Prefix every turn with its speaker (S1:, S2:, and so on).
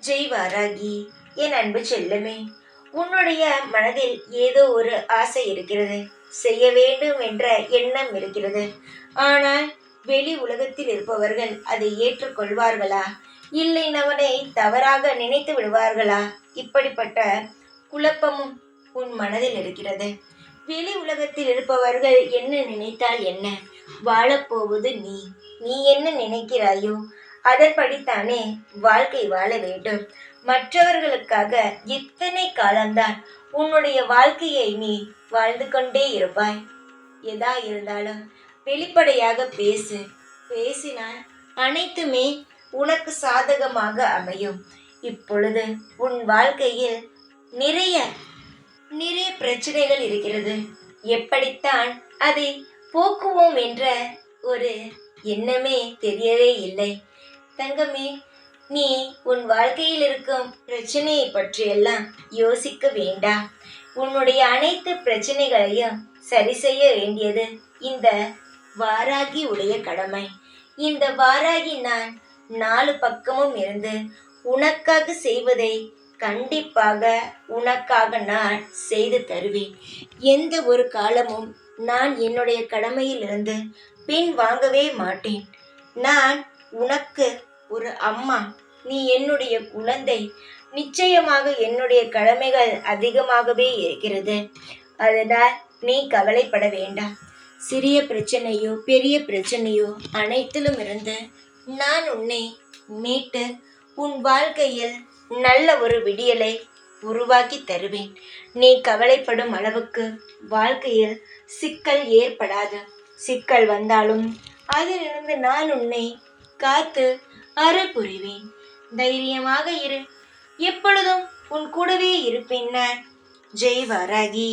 S1: ஜெய் வாராகி, என் அன்பு செல்லமே, உன்னுடைய மனதில் ஏதோ ஒரு ஆசை இருக்கிறது. செய்ய வேண்டும் என்ற எண்ணம் இருக்கிறது. ஆனால் வெளி உலகத்தில் இருப்பவர்கள் அதை ஏற்றுக்கொள்வார்களா, இல்லை நம்மனை தவறாக நினைத்து விடுவார்களா? இப்படிப்பட்ட குழப்பமும் உன் மனதில் இருக்கிறது. வெளி உலகத்தில் இருப்பவர்கள் என்ன நினைத்தால் என்ன? வாழப்போவது நீ. நீ என்ன நினைக்கிறாயோ அதன்படித்தானே வாழ்க்கை வாழ வேண்டும். மற்றவர்களுக்காக எத்தனை காலம்தான் உன்னுடைய வாழ்க்கையை நீ வாழ்ந்து கொண்டே இருப்பாய்? எதா இருந்தாலும் வெளிப்படையாக பேசு. பேசினால் அனைத்துமே உனக்கு சாதகமாக அமையும். இப்பொழுது உன் வாழ்க்கையில் நிறைய நிறைய பிரச்சனைகள் இருக்கிறது. எப்படித்தான் அதை போக்குவோம் என்ற ஒரு எண்ணமே தெரியவே இல்லை. தங்கமே, நீ உன் வாழ்க்கையில் இருக்கும் பிரச்சனையை பற்றியெல்லாம் யோசிக்க வேண்டாம். உன்னுடைய அனைத்து பிரச்சனைகளையும் சரி செய்ய வேண்டியது இந்த வாராகி உடைய கடமை. இந்த வாராகி நான் 4 பக்கமும் இருந்து உனக்காக செய்வதை கண்டிப்பாக உனக்காக நான் செய்து தருவேன். எந்த ஒரு காலமும் நான் என்னுடைய கடமையில் இருந்து பின் வாங்கவே மாட்டேன். நான் உனக்கு ஒரு அம்மா, நீ என்னுடைய குழந்தை. நிச்சயமாக என்னுடைய கடமைகள் அதிகமாகவே இருக்கிறது. அதனால் நீ கவலைப்பட வேண்டாம். சிறிய பிரச்சனையோ பெரிய பிரச்சனையோ அனைத்திலும் இருந்து நான் உன்னை மீட்டு உன் வாழ்க்கையில் நல்ல ஒரு விடியலை உருவாக்கி தருவேன். நீ கவலைப்படும் அளவுக்கு வாழ்க்கையில் சிக்கல் ஏற்படாது. சிக்கல் வந்தாலும் அதிலிருந்து நான் உன்னை காத்து அருள் புரிவேன். தைரியமாக இரு. எப்பொழுதும் உன் கூடவே இருப்பேன் நான். ஜெய் வாராகி.